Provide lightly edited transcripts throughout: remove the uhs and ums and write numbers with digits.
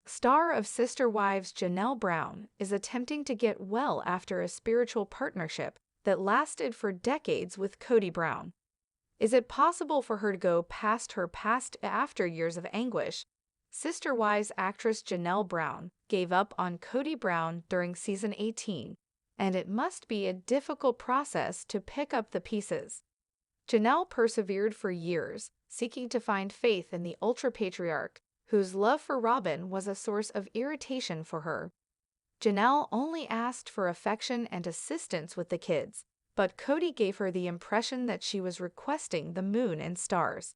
Star of Sister Wives Janelle Brown is attempting to get well after a spiritual partnership that lasted for decades with Kody Brown. Is it possible for her to go past her past after years of anguish? Sister Wives actress Janelle Brown gave up on Kody Brown during season 18, and it must be a difficult process to pick up the pieces. Janelle persevered for years, seeking to find faith in the ultra-patriarch, whose love for Robin was a source of irritation for her. Janelle only asked for affection and assistance with the kids, but Kody gave her the impression that she was requesting the moon and stars.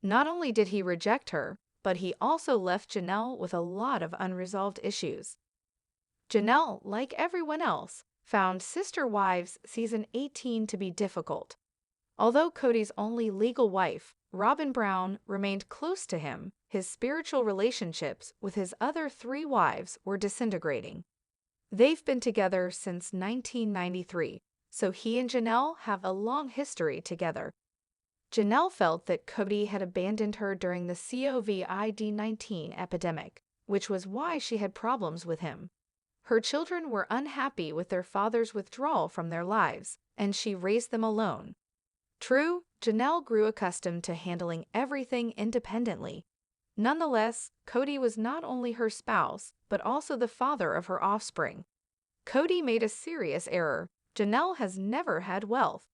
Not only did he reject her, but he also left Janelle with a lot of unresolved issues. Janelle, like everyone else, found Sister Wives season 18 to be difficult. Although Kody's only legal wife, Robin Brown, remained close to him, his spiritual relationships with his other three wives were disintegrating. They've been together since 1993, so he and Janelle have a long history together. Janelle felt that Kody had abandoned her during the COVID-19 epidemic, which was why she had problems with him. Her children were unhappy with their father's withdrawal from their lives, and she raised them alone. True, Janelle grew accustomed to handling everything independently. Nonetheless, Kody was not only her spouse, but also the father of her offspring. Kody made a serious error. Janelle has never had wealth.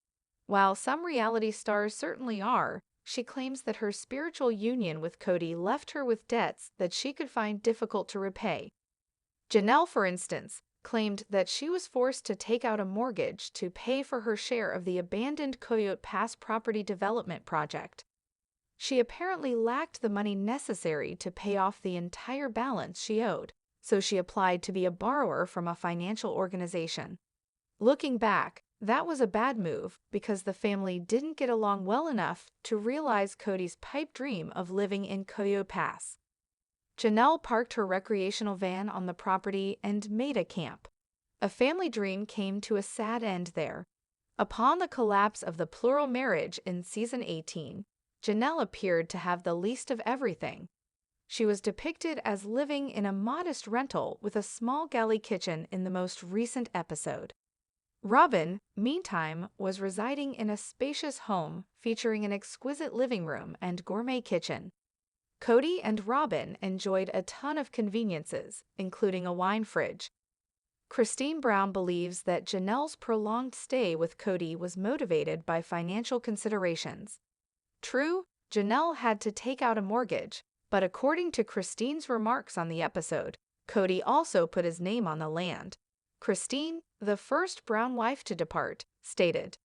While some reality stars certainly are, she claims that her spiritual union with Kody left her with debts that she could find difficult to repay. Janelle, for instance, claimed that she was forced to take out a mortgage to pay for her share of the abandoned Coyote Pass property development project. She apparently lacked the money necessary to pay off the entire balance she owed, so she applied to be a borrower from a financial organization. Looking back, that was a bad move because the family didn't get along well enough to realize Kody's pipe dream of living in Coyote Pass. Janelle parked her recreational van on the property and made a camp. A family dream came to a sad end there. Upon the collapse of the plural marriage in season 18, Janelle appeared to have the least of everything. She was depicted as living in a modest rental with a small galley kitchen in the most recent episode. Robin, meantime, was residing in a spacious home featuring an exquisite living room and gourmet kitchen. Kody and Robin enjoyed a ton of conveniences, including a wine fridge. Christine Brown believes that Janelle's prolonged stay with Kody was motivated by financial considerations. True, Janelle had to take out a mortgage, but according to Christine's remarks on the episode, Kody also put his name on the land. Christine, the first Brown wife to depart, stated,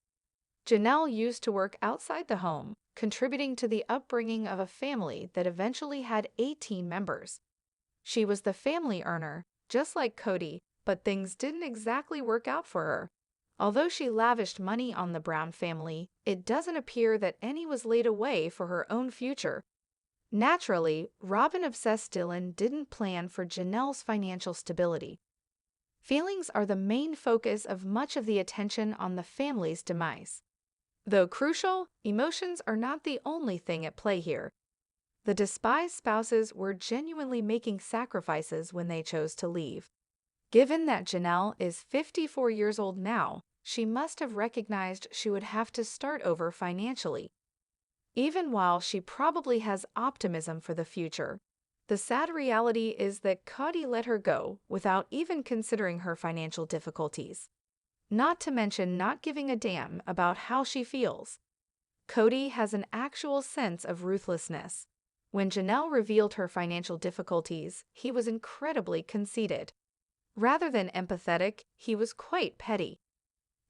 Janelle used to work outside the home, contributing to the upbringing of a family that eventually had 18 members. She was the family earner, just like Kody, but things didn't exactly work out for her. Although she lavished money on the Brown family, it doesn't appear that any was laid away for her own future. Naturally, Robin-obsessed Dylan didn't plan for Janelle's financial stability. Feelings are the main focus of much of the attention on the family's demise. Though crucial, emotions are not the only thing at play here. The despised spouses were genuinely making sacrifices when they chose to leave. Given that Janelle is 54 years old now, she must have recognized she would have to start over financially. Even while she probably has optimism for the future, the sad reality is that Kody let her go without even considering her financial difficulties. Not to mention not giving a damn about how she feels. Kody has an actual sense of ruthlessness. When Janelle revealed her financial difficulties, he was incredibly conceited. Rather than empathetic, he was quite petty.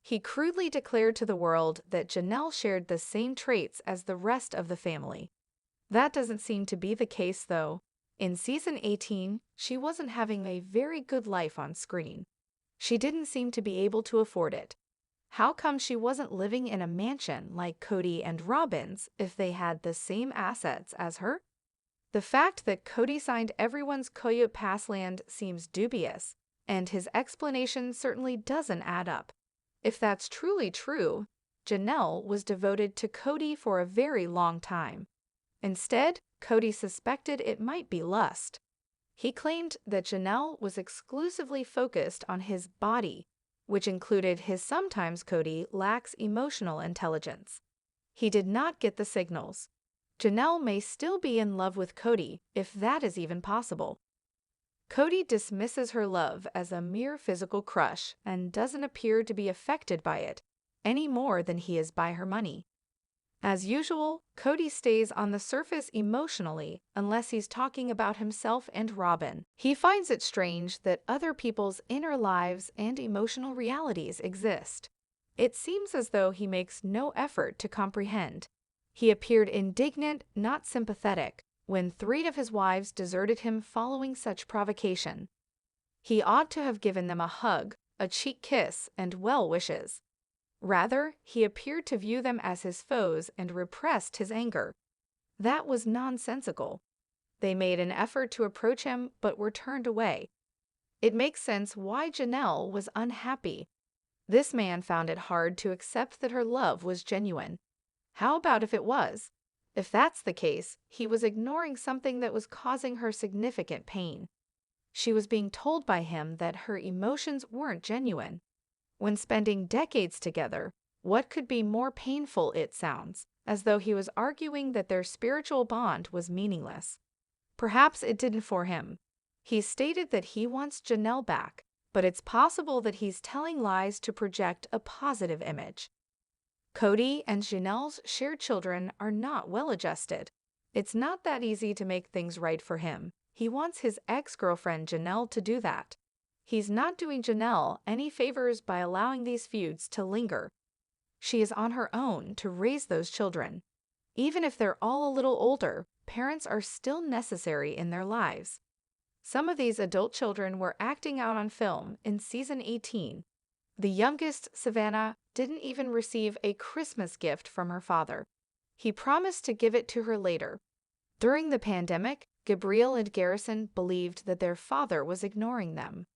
He crudely declared to the world that Janelle shared the same traits as the rest of the family. That doesn't seem to be the case, though. In season 18, she wasn't having a very good life on screen. She didn't seem to be able to afford it. How come she wasn't living in a mansion like Kody and Robin's if they had the same assets as her? The fact that Kody signed everyone's Coyote Pass land seems dubious, and his explanation certainly doesn't add up. If that's truly true, Janelle was devoted to Kody for a very long time. Instead, Kody suspected it might be lust. He claimed that Janelle was exclusively focused on his body, which included his sometimes Kody lacks emotional intelligence. He did not get the signals. Janelle may still be in love with Kody, if that is even possible. Kody dismisses her love as a mere physical crush and doesn't appear to be affected by it any more than he is by her money. As usual, Kody stays on the surface emotionally unless he's talking about himself and Robin. He finds it strange that other people's inner lives and emotional realities exist. It seems as though he makes no effort to comprehend. He appeared indignant, not sympathetic, when 3 of his wives deserted him following such provocation. He ought to have given them a hug, a cheek kiss, and well wishes. Rather, he appeared to view them as his foes and repressed his anger. That was nonsensical. They made an effort to approach him but were turned away. It makes sense why Janelle was unhappy. This man found it hard to accept that her love was genuine. How about if it was? If that's the case, he was ignoring something that was causing her significant pain. She was being told by him that her emotions weren't genuine. When spending decades together, what could be more painful? It sounds as though he was arguing that their spiritual bond was meaningless. Perhaps it didn't for him. He stated that he wants Janelle back, but it's possible that he's telling lies to project a positive image. Kody and Janelle's shared children are not well-adjusted. It's not that easy to make things right for him. He wants his ex-girlfriend Janelle to do that. He's not doing Janelle any favors by allowing these feuds to linger. She is on her own to raise those children. Even if they're all a little older, parents are still necessary in their lives. Some of these adult children were acting out on film in season 18. The youngest, Savannah, didn't even receive a Christmas gift from her father. He promised to give it to her later. During the pandemic, Gabriel and Garrison believed that their father was ignoring them.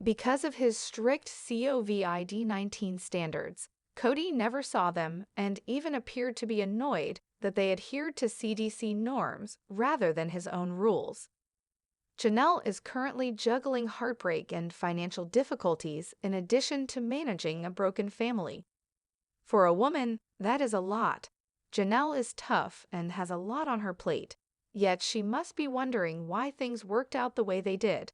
Because of his strict COVID-19 standards, Kody never saw them and even appeared to be annoyed that they adhered to CDC norms rather than his own rules. Janelle is currently juggling heartbreak and financial difficulties in addition to managing a broken family. For a woman, that is a lot. Janelle is tough and has a lot on her plate, yet she must be wondering why things worked out the way they did.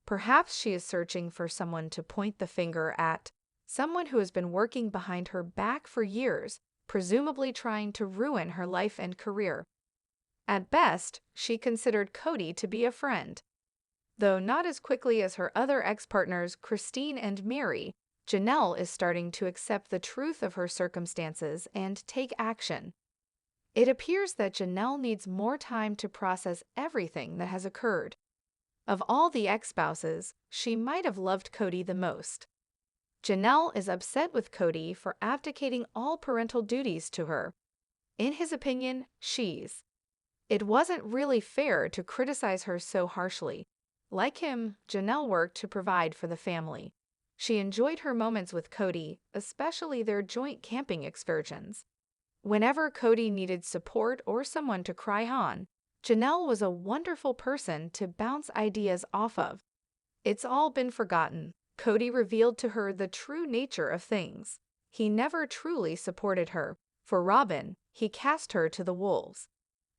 Perhaps she is searching for someone to point the finger at, someone who has been working behind her back for years, presumably trying to ruin her life and career. At best, she considered Kody to be a friend. Though not as quickly as her other ex-partners Christine and Mary, Janelle is starting to accept the truth of her circumstances and take action. It appears that Janelle needs more time to process everything that has occurred. Of all the ex-spouses, she might have loved Kody the most. Janelle is upset with Kody for abdicating all parental duties to her. In his opinion, it wasn't really fair to criticize her so harshly. Like him, Janelle worked to provide for the family. She enjoyed her moments with Kody, especially their joint camping excursions. Whenever Kody needed support or someone to cry on, Janelle was a wonderful person to bounce ideas off of. It's all been forgotten. Kody revealed to her the true nature of things. He never truly supported her. For Robin, he cast her to the wolves.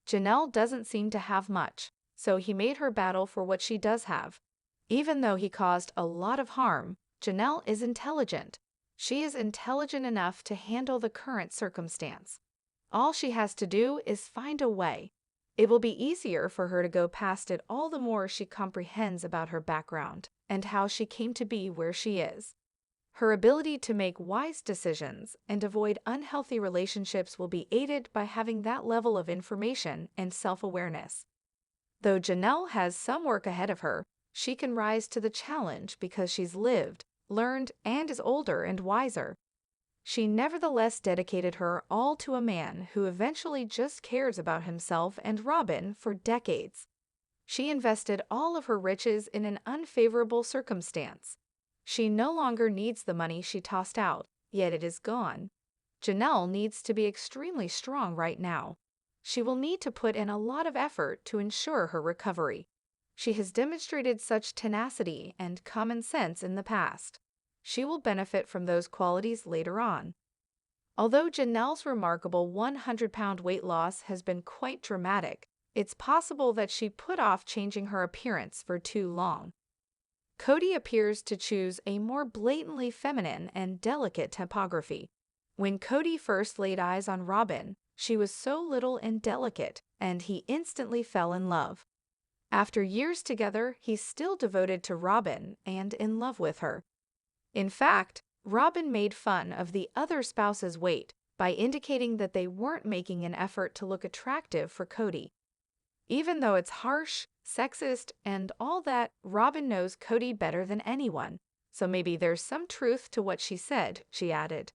Janelle doesn't seem to have much, so he made her battle for what she does have. Even though he caused a lot of harm, Janelle is intelligent. She is intelligent enough to handle the current circumstance. All she has to do is find a way. It will be easier for her to go past it all the more she comprehends about her background and how she came to be where she is. Her ability to make wise decisions and avoid unhealthy relationships will be aided by having that level of information and self-awareness. Though Janelle has some work ahead of her, she can rise to the challenge because she's lived, learned, and is older and wiser. She nevertheless dedicated her all to a man who eventually just cares about himself and Robin for decades. She invested all of her riches in an unfavorable circumstance. She no longer needs the money she tossed out, yet it is gone. Janelle needs to be extremely strong right now. She will need to put in a lot of effort to ensure her recovery. She has demonstrated such tenacity and common sense in the past. She will benefit from those qualities later on. Although Janelle's remarkable 100-pound weight loss has been quite dramatic, it's possible that she put off changing her appearance for too long. Kody appears to choose a more blatantly feminine and delicate typography. When Kody first laid eyes on Robyn, she was so little and delicate, and he instantly fell in love. After years together, he's still devoted to Robyn and in love with her. In fact, Robyn made fun of the other spouse's weight by indicating that they weren't making an effort to look attractive for Kody. Even though it's harsh, sexist, and all that, Robyn knows Kody better than anyone, so maybe there's some truth to what she said, she added.